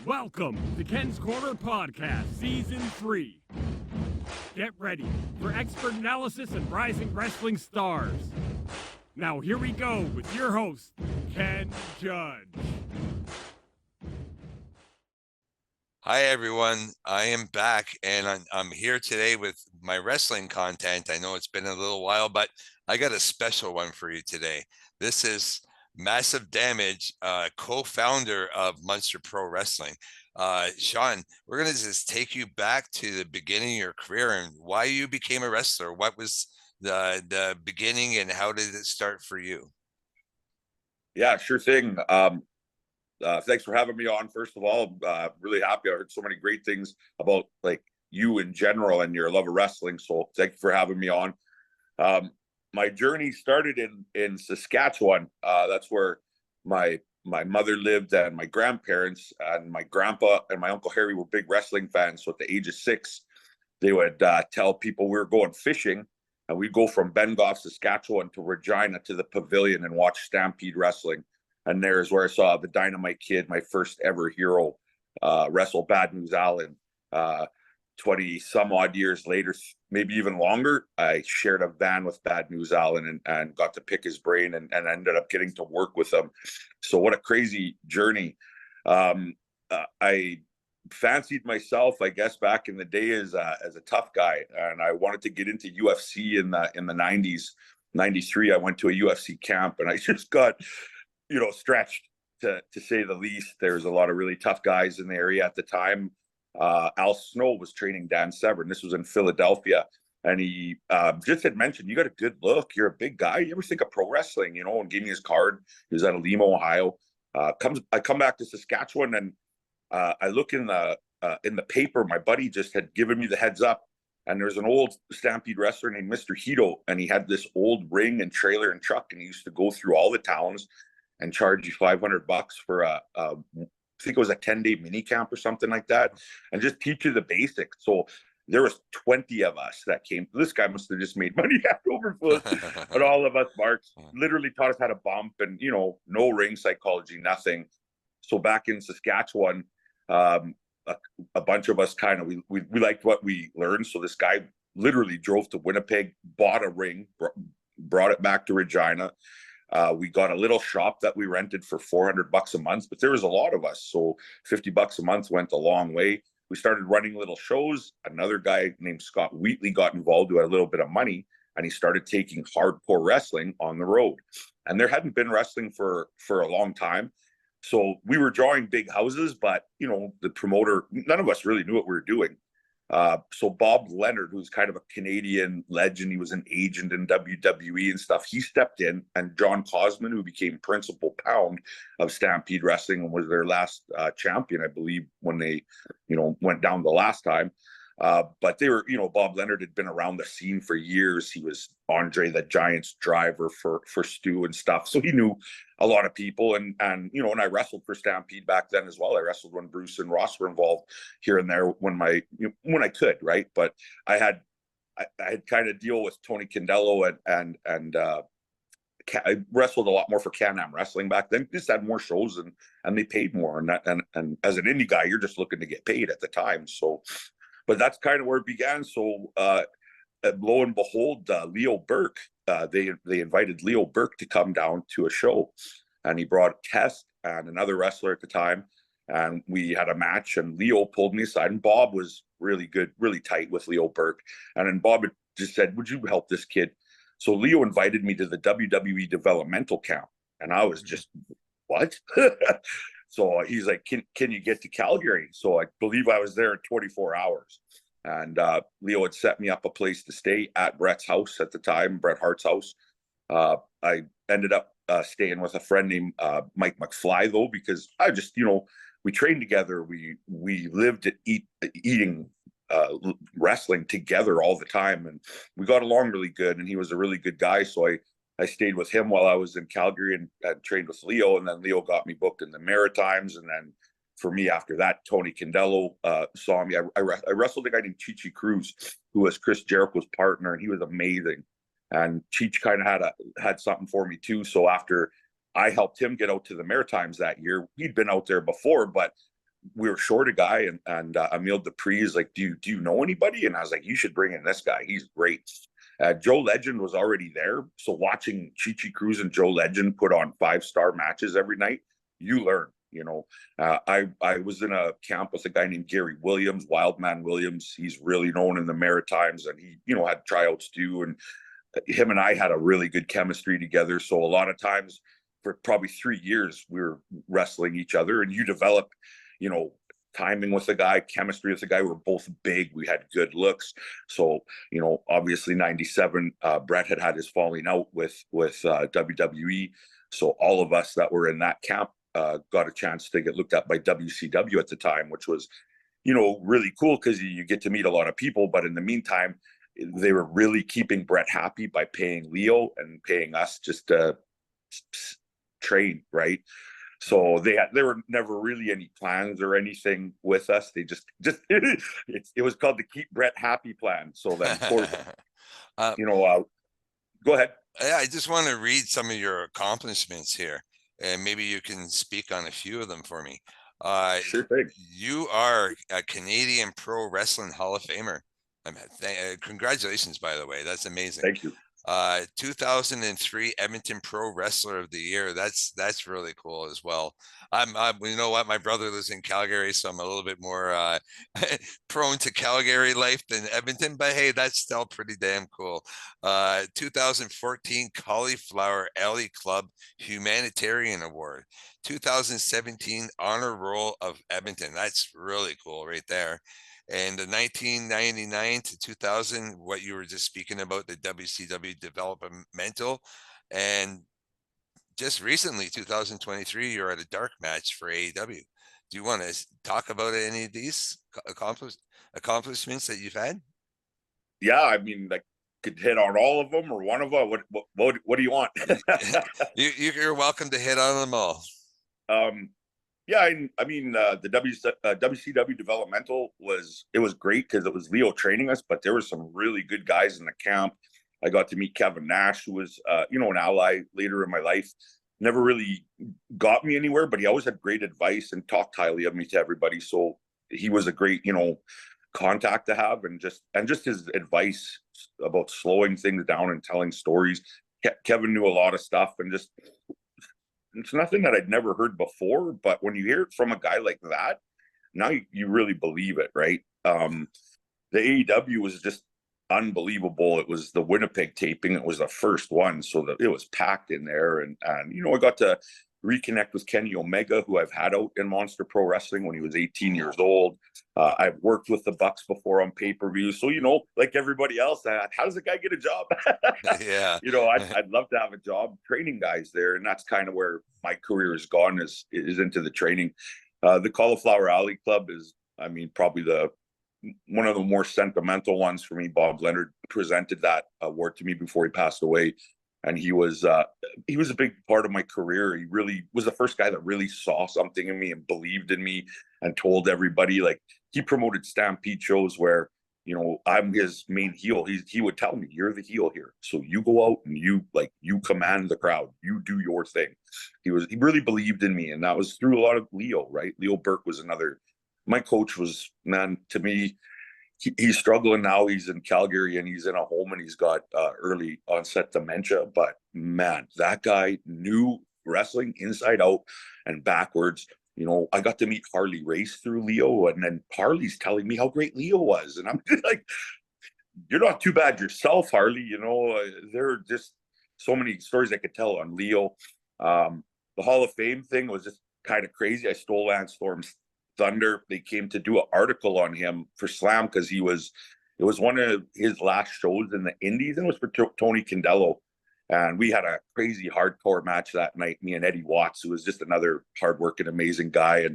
Welcome to Ken's Korner Podcast, Season 3. Get ready for expert analysis and rising wrestling stars. Now here we go with your host, Ken Judge. Hi everyone, I am back and I'm here today with my wrestling content. I know it's been a little while, but I got a special one for you today. This is Massive Damage, co-founder of Munster Pro Wrestling. Sean, we're going to just take you back to the beginning of your career and why you became a wrestler. What was the beginning and how did it start for you? Yeah, sure thing. Thanks for having me on. First of all, really happy. I heard so many great things about like you in general and your love of wrestling. So thank you for having me on. My journey started in Saskatchewan. That's where my mother lived, and my grandparents and my grandpa and my Uncle Harry were big wrestling fans. So at the age of 6, they would tell people we were going fishing, and we'd go from Bengoff, Saskatchewan to Regina to the pavilion and watch Stampede Wrestling. And there's where I saw the Dynamite Kid, my first ever hero, wrestle Bad News Allen. 20 some odd years later, maybe even longer, I shared a van with Bad News Allen and got to pick his brain and ended up getting to work with him. So what a crazy journey. I fancied myself, I guess, back in the day as a tough guy, and I wanted to get into UFC in the 90s. 93, I went to a UFC camp, and I just got stretched to say the least. There's a lot of really tough guys in the area at the time. Al Snow was training Dan Severn. This was in Philadelphia. And he just had mentioned, you got a good look. You're a big guy. You ever think of pro wrestling, and gave me his card. He was out of Lima, Ohio. I come back to Saskatchewan, and I look in the paper. My buddy just had given me the heads up. And there's an old Stampede wrestler named Mr. Hito. And he had this old ring and trailer and truck. And he used to go through all the towns and charge you $500 for I think it was a 10-day mini camp or something like that, and just teach you the basics. So there was 20 of us that came. This guy must have just made money hand over foot. But all of us marks literally taught us how to bump and, no ring psychology, nothing. So back in Saskatchewan, a bunch of us we liked what we learned. So this guy literally drove to Winnipeg, bought a ring, brought it back to Regina. We got a little shop that we rented for $400 a month, but there was a lot of us. So $50 a month went a long way. We started running little shows. Another guy named Scott Wheatley got involved who had a little bit of money, and he started taking hardcore wrestling on the road. And there hadn't been wrestling for a long time. So we were drawing big houses, but, the promoter, none of us really knew what we were doing. So Bob Leonard, who's kind of a Canadian legend, he was an agent in WWE and stuff, he stepped in, and John Cosman, who became principal pound of Stampede Wrestling and was their last champion, I believe, when they, went down the last time. But they were, Bob Leonard had been around the scene for years. He was Andre the Giant's driver for Stu and stuff. So he knew a lot of people. And and I wrestled for Stampede back then as well. I wrestled when Bruce and Ross were involved here and there when I could, right? But I had kind of deal with Tony Candello and I wrestled a lot more for Can-Am Wrestling back then. Just had more shows and they paid more. And as an indie guy, you're just looking to get paid at the time. So, but that's kind of where it began. So lo and behold, Leo Burke, they invited Leo Burke to come down to a show, and he brought Test and another wrestler at the time, and we had a match, and Leo pulled me aside, and Bob was really good, really tight with Leo Burke, and then Bob just said, would you help this kid? So Leo invited me to the WWE developmental camp, and I was just, what? So he's like, can you get to Calgary? So I believe I was there in 24 hours. And Leo had set me up a place to stay at Bret's house at the time, Bret Hart's house. I ended up staying with a friend named Mike McFly, though, because I just, we trained together. We lived at eating wrestling together all the time. And we got along really good. And he was a really good guy. So I stayed with him while I was in Calgary and trained with Leo. And then Leo got me booked in the Maritimes. And then for me, after that, Tony Candello saw me. I wrestled a guy named Chichi Cruz, who was Chris Jericho's partner, and he was amazing. And Cheech kind of had something for me too. So after I helped him get out to the Maritimes that year, he'd been out there before, but we were short a guy, and Emile Dupree is like, do you know anybody? And I was like, you should bring in this guy. He's great. Joe Legend was already there. So watching Chi Cruz and Joe Legend put on 5-star matches every night, you learn, I was in a camp with a guy named Gary Williams, Wildman Williams. He's really known in the Maritimes, and he, had tryouts too. And him and I had a really good chemistry together. So a lot of times for probably 3 years, we were wrestling each other, and you develop, timing with the guy, chemistry with the guy. We're both big. We had good looks. So, obviously 97, Brett had his falling out with WWE. So all of us that were in that camp got a chance to get looked at by WCW at the time, which was, really cool because you get to meet a lot of people. But in the meantime, they were really keeping Brett happy by paying Leo and paying us just to train, right? So there were never really any plans or anything with us. They just it was called the Keep Brett Happy plan. So then, of course, go ahead. Yeah, I just want to read some of your accomplishments here, and maybe you can speak on a few of them for me. Sure thing. You are a Canadian Pro Wrestling Hall of Famer. Congratulations, by the way. That's amazing. Thank you. 2003 Edmonton Pro Wrestler of the Year. That's really cool as well. You know what? My brother lives in Calgary, so I'm a little bit more prone to Calgary life than Edmonton. But hey, that's still pretty damn cool. 2014 Cauliflower Alley Club Humanitarian Award. 2017 Honor Roll of Edmonton. That's really cool, right there. And the 1999 to 2000, what you were just speaking about, the WCW developmental, and just recently, 2023, you're at a dark match for AEW. Do you want to talk about any of these accomplishments that you've had? Yeah, I mean, like, could hit on all of them or one of them. What do you want? You're welcome to hit on them all. Yeah, I mean, the WCW developmental was great because it was Leo training us, but there were some really good guys in the camp. I got to meet Kevin Nash, who was, an ally later in my life. Never really got me anywhere, but he always had great advice and talked highly of me to everybody. So he was a great, contact to have, and just his advice about slowing things down and telling stories. Kevin knew a lot of stuff, and just. It's nothing that I'd never heard before, but when you hear it from a guy like that, now you really believe it, right? The AEW was just unbelievable. It was the Winnipeg taping. It was the first one, so that it was packed in there. And I got to reconnect with Kenny Omega, who I've had out in Monster Pro Wrestling when he was 18 years old. I've worked with the Bucks before on pay-per-view. So, like everybody else, how does a guy get a job? Yeah. I'd love to have a job training guys there. And that's kind of where my career has gone is into the training. The Cauliflower Alley Club is, probably one of the more sentimental ones for me. Bob Leonard presented that award to me before he passed away. And he was a big part of my career. He really was the first guy that really saw something in me and believed in me and told everybody. Like, he promoted Stampede shows where, I'm his main heel. He would tell me, you're the heel here. So you go out and you command the crowd. You do your thing. He really believed in me. And that was through a lot of Leo, right? Leo Burke was another. My coach was, man, to me, he's struggling now. He's in Calgary and he's in a home and he's got early onset dementia. But man, that guy knew wrestling inside out and backwards. I got to meet Harley Race through Leo, and then Harley's telling me how great Leo was. And I'm like, you're not too bad yourself, Harley. There are just so many stories I could tell on Leo. The Hall of Fame thing was just kind of crazy. I stole Lance Storm's thunder. They came to do an article on him for Slam because it was one of his last shows in the Indies, and it was for Tony Condello. And we had a crazy hardcore match that night, me and Eddie Watts, who was just another hardworking, amazing guy.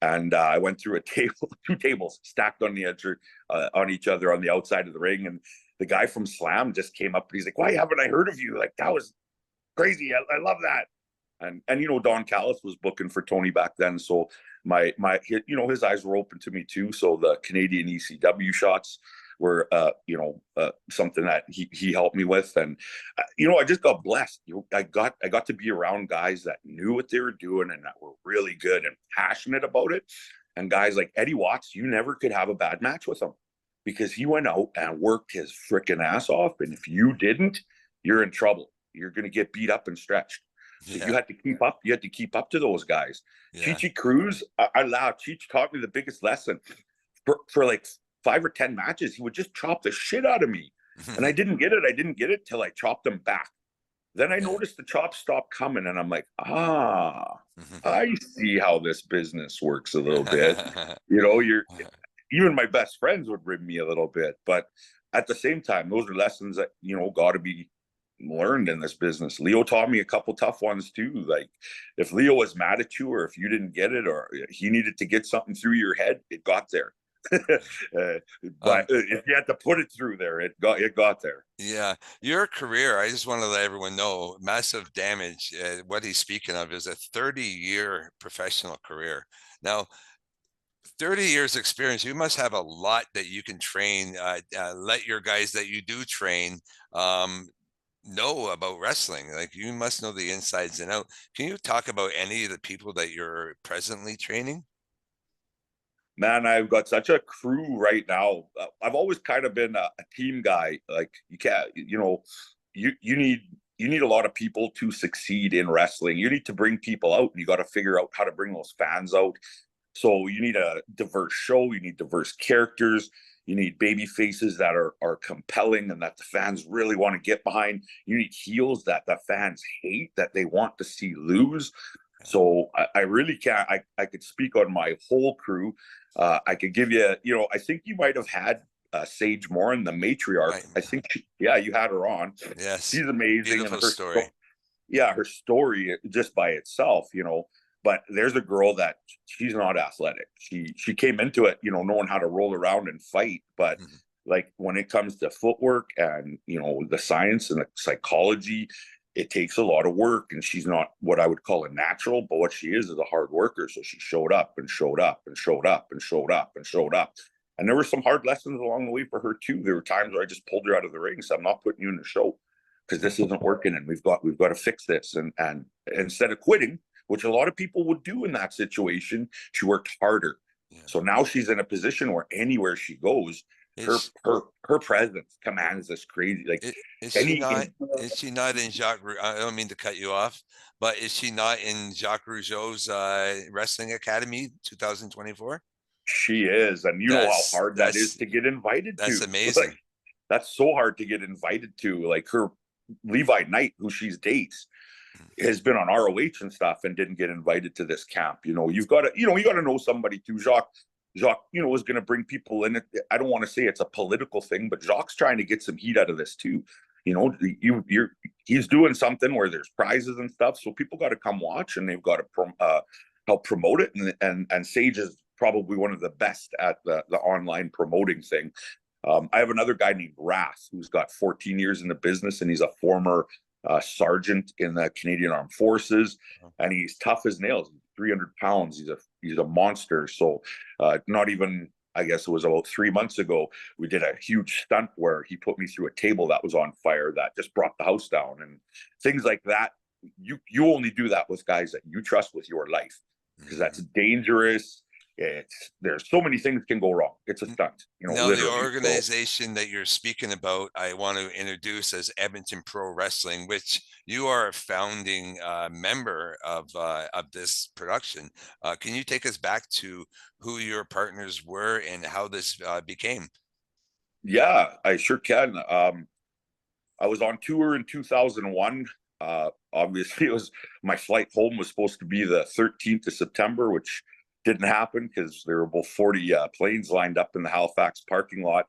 And I went through two tables stacked on each other on the outside of the ring. And the guy from Slam just came up and he's like, "Why haven't I heard of you? Like, that was crazy. I love that." And Don Callis was booking for Tony back then. So his eyes were open to me too. So the Canadian ECW shots were, something that he helped me with. And, I just got blessed. I got to be around guys that knew what they were doing and that were really good and passionate about it. And guys like Eddie Watts, you never could have a bad match with him because he went out and worked his freaking ass off. And if you didn't, you're in trouble. You're going to get beat up and stretched. So you had to keep up. You had to keep up to those guys. Chichi Cruz, I laugh. Chichi taught me the biggest lesson. For like 5 or 10 matches, he would just chop the shit out of me. And I didn't get it. I didn't get it till I chopped him back. Then I noticed the chops stopped coming, and I'm like, I see how this business works a little bit. You know, even my best friends would rib me a little bit, but at the same time, those are lessons that, you know, got to be learned in this business. Leo taught me a couple tough ones too. Like if Leo was mad at you, or if you didn't get it, or he needed to get something through your head, it got there. But if you had to put it through there, it got there. Yeah, your career, I just want to let everyone know, Massive Damage, what he's speaking of is a 30-year professional career. Now, 30 years experience, you must have a lot that you can train, let your guys that you do train know about wrestling. Like, you must know the insides and out. Can you talk about any of the people that you're presently training? Man, I've got such a crew right now. I've always kind of been a team guy. Like you can't, you know, you need a lot of people to succeed in wrestling. You need to bring people out, and you got to figure out how to bring those fans out. So you need a diverse show. You need diverse characters. You need baby faces that are compelling and that the fans really want to get behind. You need heels that the fans hate, that they want to see lose. So I really can't. I could speak on my whole crew. I could give you, you know, I think you might have had Sage Morin, the matriarch. Right. I think, you had her on. Yes, she's amazing. Beautiful and her story. Her story just by itself, you know. But there's a girl that she's not athletic. She came into it, you know, knowing how to roll around and fight, but like when it comes to footwork and, you know, the science and the psychology, it takes a lot of work, and she's not what I would call a natural, but what she is a hard worker. So she showed up and showed up and showed up and showed up and showed up. And there were some hard lessons along the way for her too. There were times where I just pulled her out of the ring and said, I'm not putting you in the show because this isn't working, and we've got to fix this. And instead of quitting, which a lot of people would do in that situation, she worked harder. Yeah. So now she's in a position where anywhere she goes, her presence commands this crazy. Like, is she not in Jacques? I don't mean to cut you off, but is she not in Jacques Rougeau's Wrestling Academy 2024? She is, and you know how hard that is to get invited to. That's amazing. Like, that's so hard to get invited to. Like her Levi Knight, who she dates, has been on ROH and stuff and didn't get invited to this camp. You know, you got to know somebody too. Jacques, you know, is going to bring people in. I don't want to say it's a political thing, but Jacques trying to get some heat out of this too. You know, he's doing something where there's prizes and stuff, so people got to come watch, and they've got to help promote it. And Sage is probably one of the best at the online promoting thing. I have another guy named Wrath who's got 14 years in the business, and he's a former sergeant in the Canadian Armed Forces, and he's tough as nails. 300 pounds. He's a monster. So not even, I guess it was about 3 months ago, we did a huge stunt where he put me through a table that was on fire that just brought the house down, and things like that. You only do that with guys that you trust with your life, because that's dangerous. There's so many things can go wrong. It's a stunt, you know. Now, the organization that you're speaking about, I want to introduce as Edmonton Pro Wrestling, which you are a founding member of this production. Can you take us back to who your partners were and how this became? Yeah, I sure can. I was on tour in 2001. Obviously, my flight home was supposed to be the 13th of September, which didn't happen because there were about 40 planes lined up in the Halifax parking lot.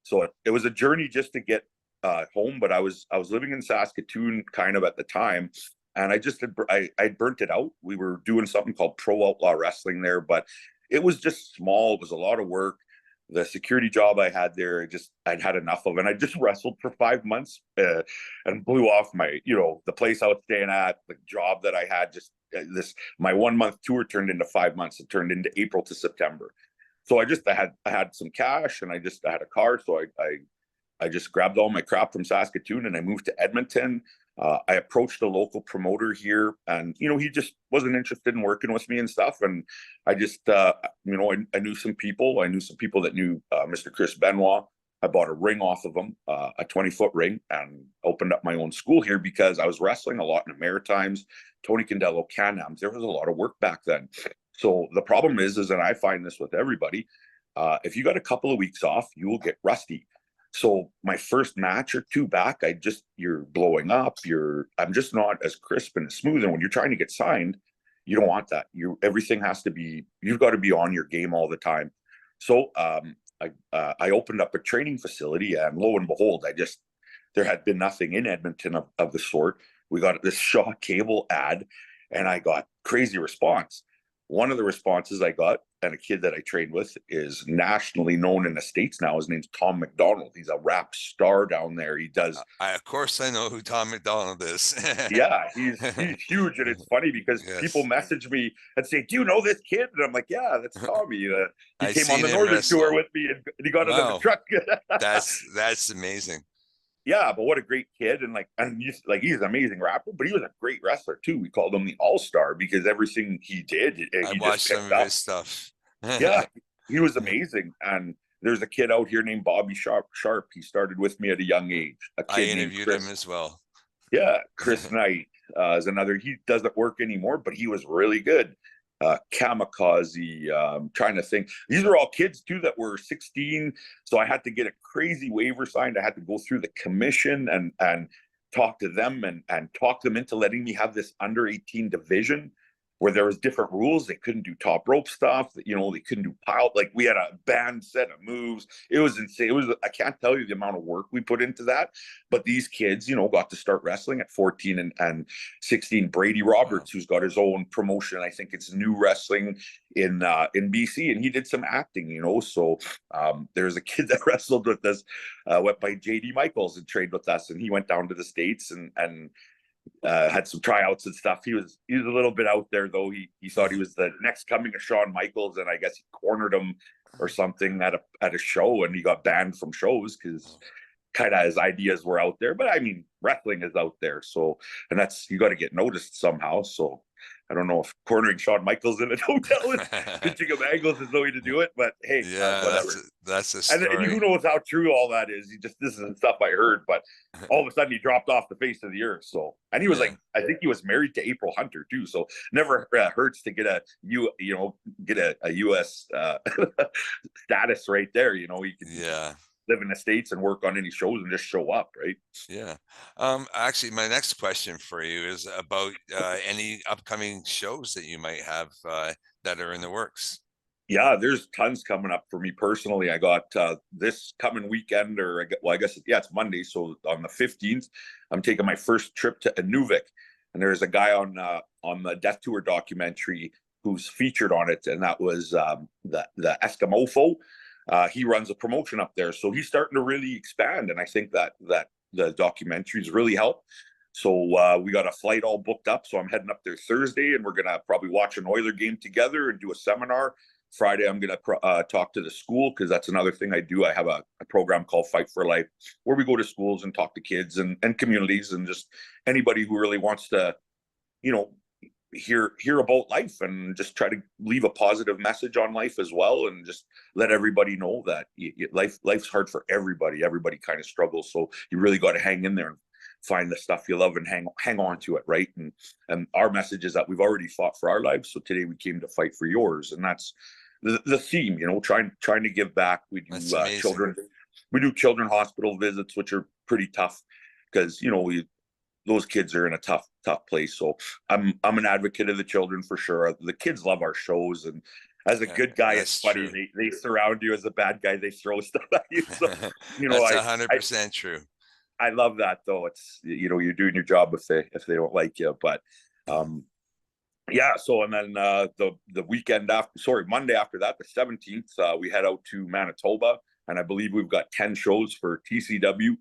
So it was a journey just to get home. But I was living in Saskatoon kind of at the time, and I burnt it out. We were doing something called Pro Outlaw Wrestling there, but it was just small. It was a lot of work. The security job I had there, I'd had enough of, and I just wrestled for 5 months and blew off the place I was staying at, the job that I had. My 1 month tour turned into 5 months. It turned into April to September. So I had some cash, and I had a car. So I just grabbed all my crap from Saskatoon, and I moved to Edmonton. I approached a local promoter here, and he just wasn't interested in working with me and stuff. And I just, I knew some people. I knew some people that knew Mr. Chris Benoit. I bought a ring off of him, a 20-foot ring, and opened up my own school here because I was wrestling a lot in the Maritimes, Tony Condello, Can-Ams. There was a lot of work back then. So the problem is, and I find this with everybody, if you got a couple of weeks off, you will get rusty. So my first match or two back, you're blowing up. I'm just not as crisp and as smooth. And when you're trying to get signed, you don't want that. Everything has to be, you've got to be on your game all the time. So I opened up a training facility, and lo and behold, there had been nothing in Edmonton of the sort. We got this Shaw Cable ad, and I got crazy response. One of the responses I got, and a kid that I trained with, is nationally known in the States now. His name's Tom McDonald. He's a rap star down there. He does. Of course, I know who Tom McDonald is. Yeah, he's huge, and it's funny because people message me and say, "Do you know this kid?" And I'm like, "Yeah, that's Tommy. He came on the Northern tour with me, and he got out of the truck." That's amazing. Yeah, but what a great kid, and he's an amazing rapper, but he was a great wrestler too. We called him the All-Star because everything he did, I watched some of his stuff. Yeah, he was amazing. And there's a kid out here named Bobby Sharp. He started with me at a young age. I interviewed him as well. Yeah, Chris Knight is another. He doesn't work anymore, but he was really good. Kamikaze, trying to think. These are all kids too that were 16. So I had to get a crazy waiver signed. I had to go through the commission and talk to them and talk them into letting me have this under 18 division where there was different rules. They couldn't do top rope stuff. They couldn't do pile. Like, we had a banned set of moves. It was insane. I can't tell you the amount of work we put into that. But these kids, got to start wrestling at 14 and 16. Brady Roberts, who's got his own promotion. I think it's New Wrestling in BC, and he did some acting, So there's a kid that wrestled with us, went by JD Michaels and trained with us, and he went down to the States and had some tryouts and stuff. He was a little bit out there, though. He thought he was the next coming of Shawn Michaels, and I guess he cornered him or something at a show, and he got banned from shows because kind of his ideas were out there. But I mean, wrestling is out there, so, and you got to get noticed somehow. So I don't know if cornering Shawn Michaels in a hotel and pitching him angles is the way to do it, but hey, whatever. That's a story. And who knows how true all that is? This isn't stuff I heard, but all of a sudden he dropped off the face of the earth. So, and he was I think he was married to April Hunter too. So never hurts to get a U.S. status right there. You can live in the States and work on any shows and just show up, right? Yeah. Actually, my next question for you is about any upcoming shows that you might have that are in the works. Yeah, there's tons coming up for me personally. I got this coming weekend, I guess it's Monday. So on the 15th, I'm taking my first trip to Inuvik, and there's a guy on the Death Tour documentary who's featured on it, and that was the Eskimofo. He runs a promotion up there, so he's starting to really expand, and I think that the documentaries really help. So we got a flight all booked up, so I'm heading up there Thursday, and we're gonna probably watch an Oiler game together and do a seminar. Friday, I'm gonna talk to the school, because that's another thing I do. I have a program called Fight for Life, where we go to schools and talk to kids and communities and just anybody who really wants to, hear about life and just try to leave a positive message on life as well, and just let everybody know that life's hard for everybody. Everybody kind of struggles, so you really got to hang in there and find the stuff you love and hang on to it, right? And our message is that we've already fought for our lives, so today we came to fight for yours, and that's the theme. Trying to give back. We do children hospital visits, which are pretty tough because those kids are in a tough place. So I'm an advocate of the children for sure. The kids love our shows, and as a good guy, it's funny. They surround you. As a bad guy, they throw stuff at you. So that's 100% true. I love that, though. It's you're doing your job if they don't like you. But so, and then the weekend Monday after that, the 17th, we head out to Manitoba, and I believe we've got 10 shows for TCW.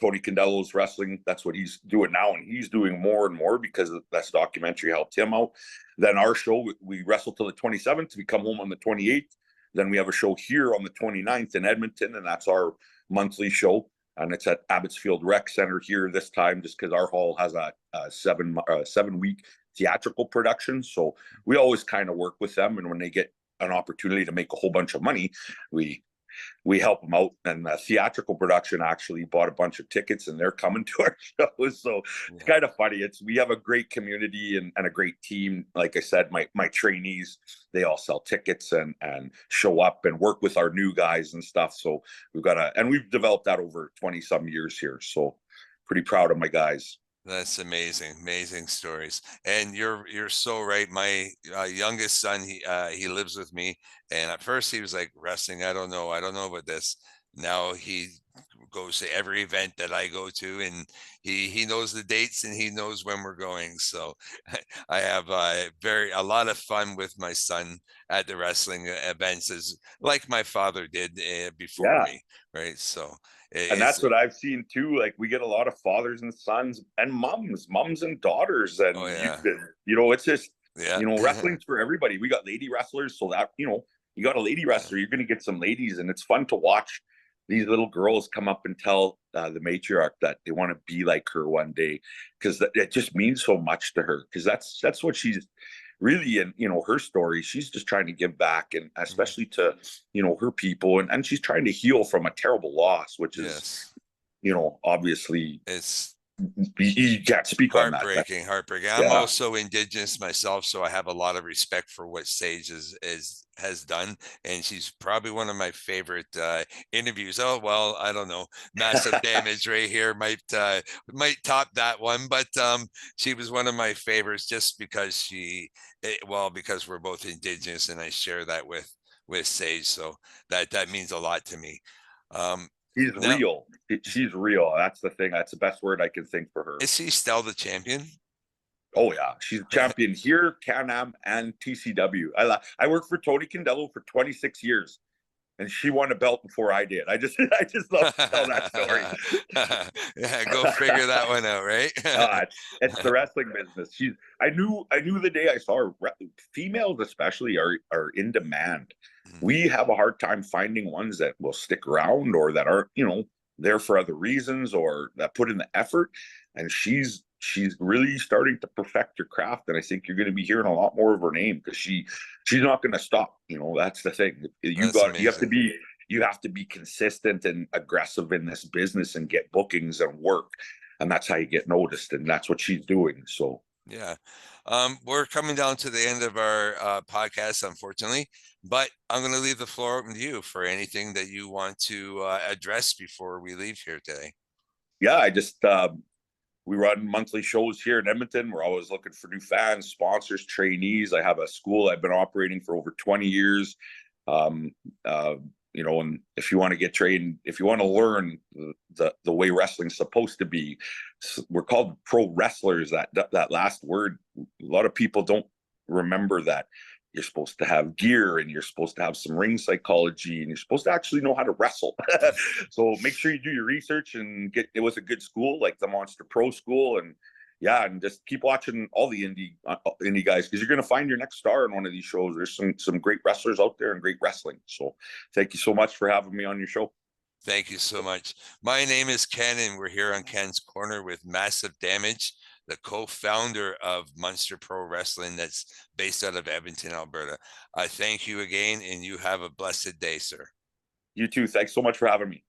Tony Condello's wrestling. That's what he's doing now, and he's doing more and more because this documentary helped him out. Then our show, we wrestle till the 27th. We come home on the 28th. Then we have a show here on the 29th in Edmonton, and that's our monthly show. and it's at Abbotsfield Rec Center here this time, just because our hall has a 7-week theatrical production. So we always kind of work with them, and when they get an opportunity to make a whole bunch of money, we help them out. And the theatrical production actually bought a bunch of tickets, and they're coming to our shows. So it's kind of funny. We have a great community and a great team. Like I said, my trainees, they all sell tickets and show up and work with our new guys and stuff. So we've developed that over 20 some years here. So pretty proud of my guys. That's amazing. Amazing stories. And you're so right. My youngest son, he lives with me. And at first he was like, wrestling, I don't know about this. Now he goes to every event that I go to, and he knows the dates and he knows when we're going. So I have a lot of fun with my son at the wrestling events, as like my father did before me. Right. So and that's what I've seen too. Like, we get a lot of fathers and sons and moms and daughters, and it's just wrestling's for everybody. We got lady wrestlers, so that you got a lady wrestler, you're going to get some ladies, and it's fun to watch these little girls come up and tell the matriarch that they want to be like her one day, because it just means so much to her, because that's what she's really in. Her story, she's just trying to give back, and especially to her people, and she's trying to heal from a terrible loss, which is obviously you can't speak on that. Heartbreaking. I'm also Indigenous myself, so I have a lot of respect for what Sage has done, and she's probably one of my favorite interviews. Oh well, I don't know, Massive Damage right here might top that one, but she was one of my favorites just because because we're both Indigenous, and I share that with Sage, so that means a lot to me. She's real. She's real. That's the thing. That's the best word I can think for her. Is she still the champion? Oh yeah, she's champion here, Can-Am, and TCW. I worked for Tony Condello for 26 years, and she won a belt before I did. I just love to tell that story. Yeah, go figure that one out, right? It's the wrestling business. I knew the day I saw her. Females especially are in demand. We have a hard time finding ones that will stick around, or that aren't there for other reasons, or that put in the effort. And she's really starting to perfect her craft, and I think you're going to be hearing a lot more of her name, because she's not going to stop. That's the thing. You have to be consistent and aggressive in this business and get bookings and work, and that's how you get noticed, and that's what she's doing. So yeah. We're coming down to the end of our podcast, unfortunately, but I'm going to leave the floor open to you for anything that you want to address before we leave here today. Yeah, I just we run monthly shows here in Edmonton. We're always looking for new fans, sponsors, trainees. I have a school I've been operating for over 20 years. And if you want to get trained, if you want to learn the way wrestling's supposed to be, we're called pro wrestlers. That last word, a lot of people don't remember that. You're supposed to have gear, and you're supposed to have some ring psychology, and you're supposed to actually know how to wrestle. So make sure you do your research and get it with a good school like the Monster Pro School, and just keep watching all the indie guys, because you're going to find your next star in one of these shows. There's some great wrestlers out there and great wrestling. So thank you so much for having me on your show. Thank you so much. My name is Ken, and we're here on Ken's Corner with Massive Damage, the co-founder of Monster Pro Wrestling that's based out of Edmonton, Alberta. I thank you again, and you have a blessed day, sir. You too. Thanks so much for having me.